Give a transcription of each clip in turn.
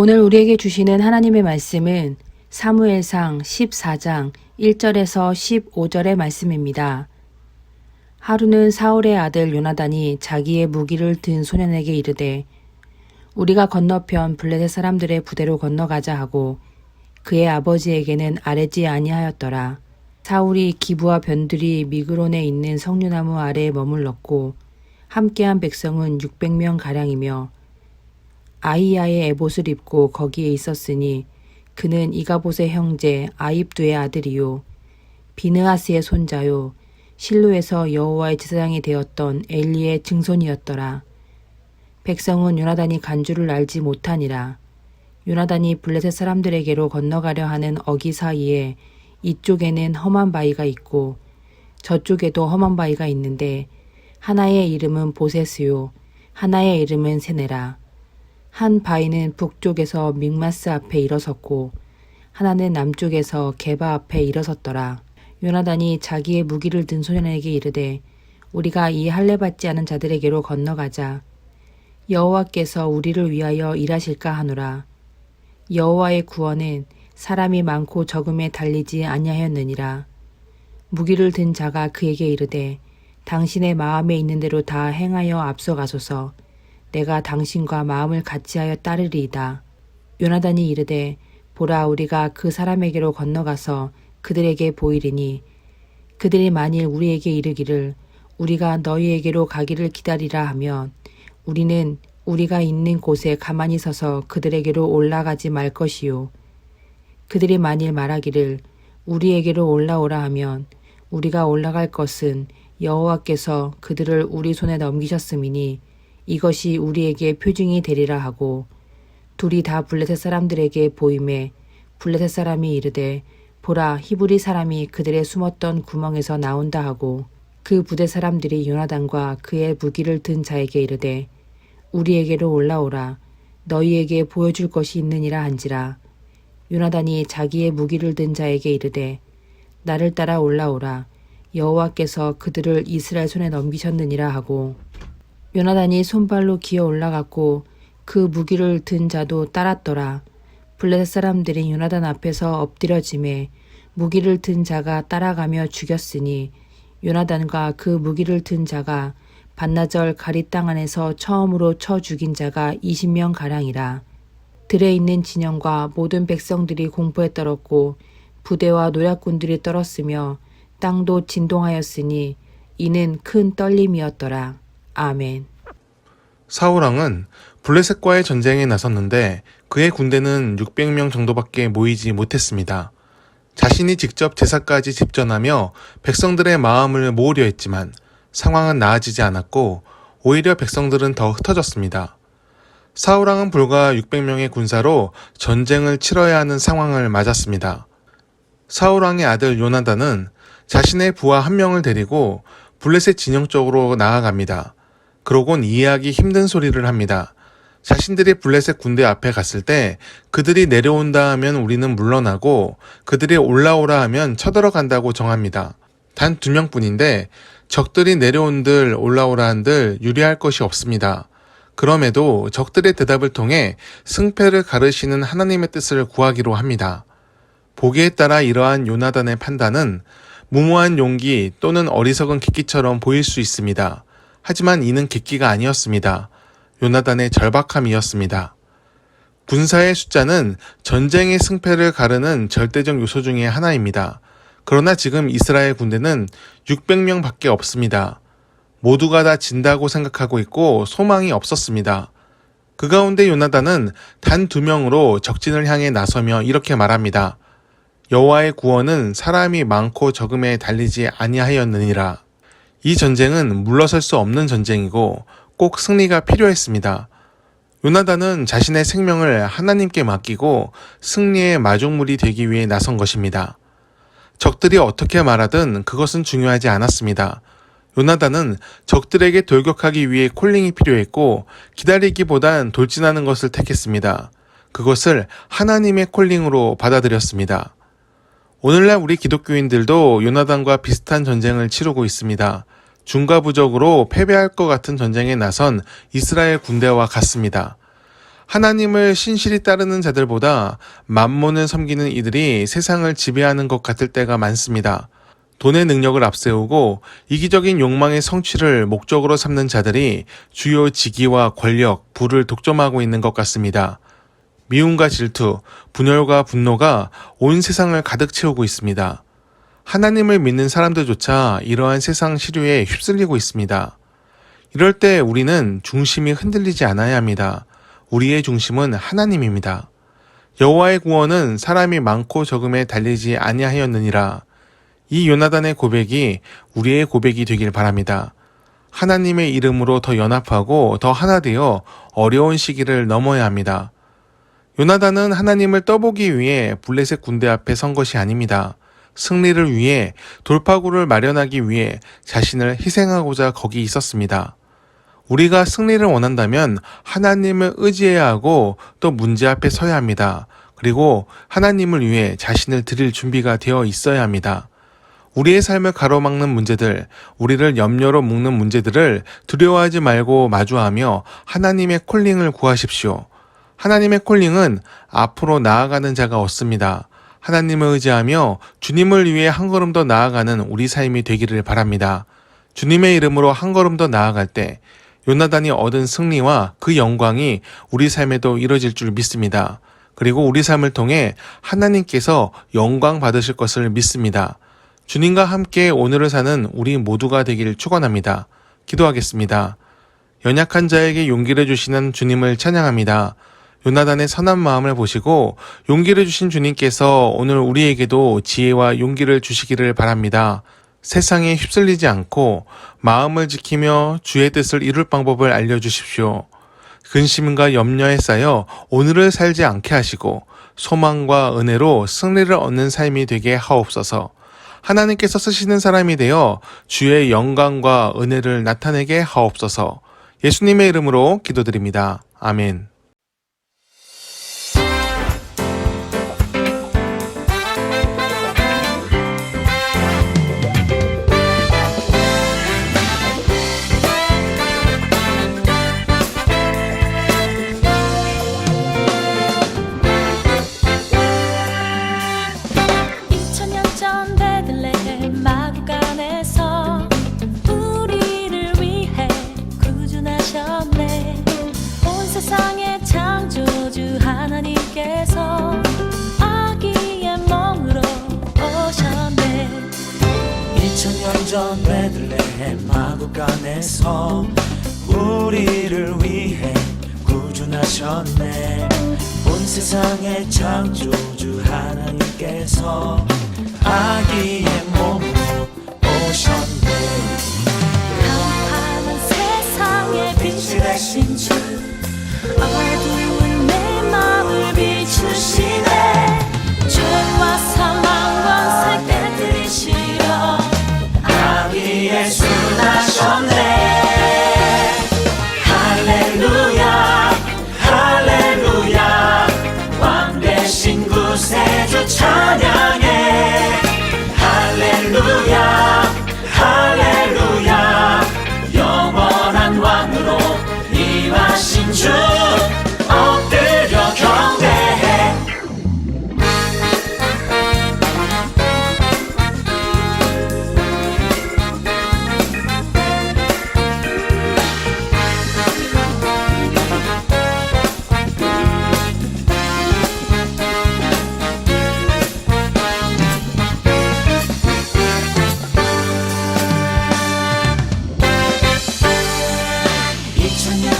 오늘 우리에게 주시는 하나님의 말씀은 사무엘상 14장 1절에서 15절의 말씀입니다. 하루는 사울의 아들 요나단이 자기의 무기를 든 소년에게 이르되 우리가 건너편 블레셋 사람들의 부대로 건너가자 하고 그의 아버지에게는 아뢰지 아니하였더라. 사울이 기브와 변들이 미그론에 있는 석류나무 아래에 머물렀고 함께한 백성은 600명 가량이며 아히야의 에봇을 입고 거기에 있었으니 그는 이가봇의 형제 아입두의 아들이요 비느하스의 손자요 실로에서 여호와의 제사장이 되었던 엘리의 증손이었더라. 백성은 요나단이 간주를 알지 못하니라. 요나단이 블레셋 사람들에게로 건너가려 하는 어기 사이에 이쪽에는 험한 바위가 있고 저쪽에도 험한 바위가 있는데 하나의 이름은 보세스요 하나의 이름은 세네라. 한 바위는 북쪽에서 믹마스 앞에 일어섰고 하나는 남쪽에서 게바 앞에 일어섰더라. 요나단이 자기의 무기를 든 소년에게 이르되 우리가 이 할례 받지 않은 자들에게로 건너가자. 여호와께서 우리를 위하여 일하실까 하노라. 여호와의 구원은 사람이 많고 적음에 달리지 아니하였느니라. 무기를 든 자가 그에게 이르되 당신의 마음에 있는 대로 다 행하여 앞서가소서. 내가 당신과 마음을 같이하여 따르리이다. 요나단이 이르되 보라 우리가 그 사람에게로 건너가서 그들에게 보이리니 그들이 만일 우리에게 이르기를 우리가 너희에게로 가기를 기다리라 하면 우리는 우리가 있는 곳에 가만히 서서 그들에게로 올라가지 말 것이요 그들이 만일 말하기를 우리에게로 올라오라 하면 우리가 올라갈 것은 여호와께서 그들을 우리 손에 넘기셨음이니 이것이 우리에게 표징이 되리라 하고 둘이 다 블레셋 사람들에게 보임에 블레셋 사람이 이르되 보라 히브리 사람이 그들의 숨었던 구멍에서 나온다 하고 그 부대 사람들이 요나단과 그의 무기를 든 자에게 이르되 우리에게로 올라오라 너희에게 보여줄 것이 있느니라 한지라. 요나단이 자기의 무기를 든 자에게 이르되 나를 따라 올라오라 여호와께서 그들을 이스라엘 손에 넘기셨느니라 하고 요나단이 손발로 기어 올라갔고 그 무기를 든 자도 따랐더라. 블레셋 사람들이 요나단 앞에서 엎드려지매 무기를 든 자가 따라가며 죽였으니 요나단과 그 무기를 든 자가 반나절 가리 땅 안에서 처음으로 쳐 죽인 자가 20명 가량이라. 들에 있는 진영과 모든 백성들이 공포에 떨었고 부대와 노략군들이 떨었으며 땅도 진동하였으니 이는 큰 떨림이었더라. 아멘. 사울왕은 블레셋과의 전쟁에 나섰는데 그의 군대는 600명 정도밖에 모이지 못했습니다. 자신이 직접 제사까지 집전하며 백성들의 마음을 모으려 했지만 상황은 나아지지 않았고 오히려 백성들은 더 흩어졌습니다. 사울왕은 불과 600명의 군사로 전쟁을 치러야 하는 상황을 맞았습니다. 사울왕의 아들 요나단은 자신의 부하 한 명을 데리고 블레셋 진영 쪽으로 나아갑니다. 그러곤 이해하기 힘든 소리를 합니다. 자신들이 블레셋 군대 앞에 갔을 때 그들이 내려온다 하면 우리는 물러나고 그들이 올라오라 하면 쳐들어간다고 정합니다. 단 2명뿐인데 적들이 내려온들 올라오라 한들 유리할 것이 없습니다. 그럼에도 적들의 대답을 통해 승패를 가르시는 하나님의 뜻을 구하기로 합니다. 보기에 따라 이러한 요나단의 판단은 무모한 용기 또는 어리석은 객기처럼 보일 수 있습니다. 하지만 이는 객기가 아니었습니다. 요나단의 절박함이었습니다. 군사의 숫자는 전쟁의 승패를 가르는 절대적 요소 중의 하나입니다. 그러나 지금 이스라엘 군대는 600명 밖에 없습니다. 모두가 다 진다고 생각하고 있고 소망이 없었습니다. 그 가운데 요나단은 단 2명으로 적진을 향해 나서며 이렇게 말합니다. 여호와의 구원은 사람이 많고 적음에 달리지 아니하였느니라. 이 전쟁은 물러설 수 없는 전쟁이고 꼭 승리가 필요했습니다. 요나단은 자신의 생명을 하나님께 맡기고 승리의 마중물이 되기 위해 나선 것입니다. 적들이 어떻게 말하든 그것은 중요하지 않았습니다. 요나단은 적들에게 돌격하기 위해 콜링이 필요했고 기다리기보단 돌진하는 것을 택했습니다. 그것을 하나님의 콜링으로 받아들였습니다. 오늘날 우리 기독교인들도 요나단과 비슷한 전쟁을 치르고 있습니다. 중과부적으로 패배할 것 같은 전쟁에 나선 이스라엘 군대와 같습니다. 하나님을 신실히 따르는 자들보다 만몬을 섬기는 이들이 세상을 지배하는 것 같을 때가 많습니다. 돈의 능력을 앞세우고 이기적인 욕망의 성취를 목적으로 삼는 자들이 주요 직위와 권력, 부를 독점하고 있는 것 같습니다. 미움과 질투, 분열과 분노가 온 세상을 가득 채우고 있습니다. 하나님을 믿는 사람들조차 이러한 세상 시류에 휩쓸리고 있습니다. 이럴 때 우리는 중심이 흔들리지 않아야 합니다. 우리의 중심은 하나님입니다. 여호와의 구원은 사람이 많고 적음에 달리지 아니하였느니라. 이 요나단의 고백이 우리의 고백이 되길 바랍니다. 하나님의 이름으로 더 연합하고 더 하나 되어 어려운 시기를 넘어야 합니다. 요나단은 하나님을 떠보기 위해 블레셋 군대 앞에 선 것이 아닙니다. 승리를 위해 돌파구를 마련하기 위해 자신을 희생하고자 거기 있었습니다. 우리가 승리를 원한다면 하나님을 의지해야 하고 또 문제 앞에 서야 합니다. 그리고 하나님을 위해 자신을 드릴 준비가 되어 있어야 합니다. 우리의 삶을 가로막는 문제들, 우리를 염려로 묶는 문제들을 두려워하지 말고 마주하며 하나님의 콜링을 구하십시오. 하나님의 콜링은 앞으로 나아가는 자가 얻습니다. 하나님을 의지하며 주님을 위해 한 걸음 더 나아가는 우리 삶이 되기를 바랍니다. 주님의 이름으로 한 걸음 더 나아갈 때 요나단이 얻은 승리와 그 영광이 우리 삶에도 이뤄질 줄 믿습니다. 그리고 우리 삶을 통해 하나님께서 영광 받으실 것을 믿습니다. 주님과 함께 오늘을 사는 우리 모두가 되기를 축원합니다. 기도하겠습니다. 연약한 자에게 용기를 주시는 주님을 찬양합니다. 요나단의 선한 마음을 보시고 용기를 주신 주님께서 오늘 우리에게도 지혜와 용기를 주시기를 바랍니다. 세상에 휩쓸리지 않고 마음을 지키며 주의 뜻을 이룰 방법을 알려주십시오. 근심과 염려에 쌓여 오늘을 살지 않게 하시고 소망과 은혜로 승리를 얻는 삶이 되게 하옵소서. 하나님께서 쓰시는 사람이 되어 주의 영광과 은혜를 나타내게 하옵소서. 예수님의 이름으로 기도드립니다. 아멘. 세상의 창조주 하나님께서 아기의 몸으로 오셨네. 2000년 전 베들레헴 마구간에서 우리를 위해 구준하셨네. 온 세상의 창조주 하나님께서 아기의 몸으로 오셨네. 깜깜한 세상의 빛이 되신 주, 어두운 내 맘을 비추시네. 죄와 사망과 살 깨뜨리시려 아기 예수 나셨네. 할렐루야 할렐루야 왕 대신 구세주 찬양해. 할렐루야 할렐루야 영원한 왕으로 임하신 주 엎드려 경배해.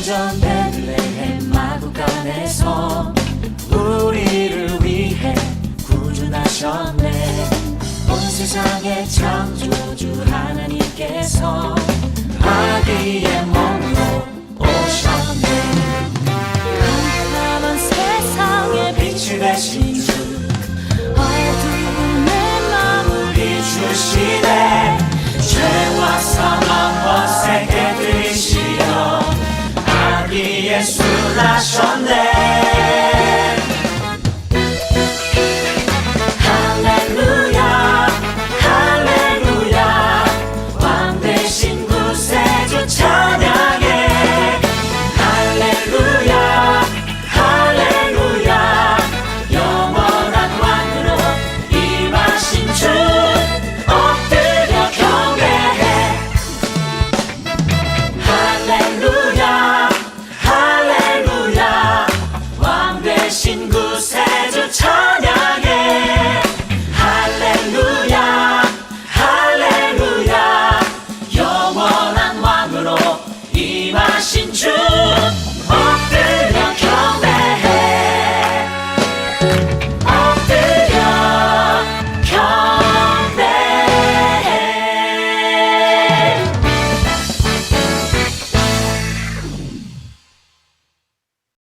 전 베들레헴 마구간에서 우리를 위해 구준하셨네. 온 세상의 창조주 하나님께서 아기의 몸으로 오셨네. 깜깜한 세상의 빛이 되신 주, 어두운 내 맘을 비추시네. 죄와 사망과 세계 들이시려 아기 예수 나셨네.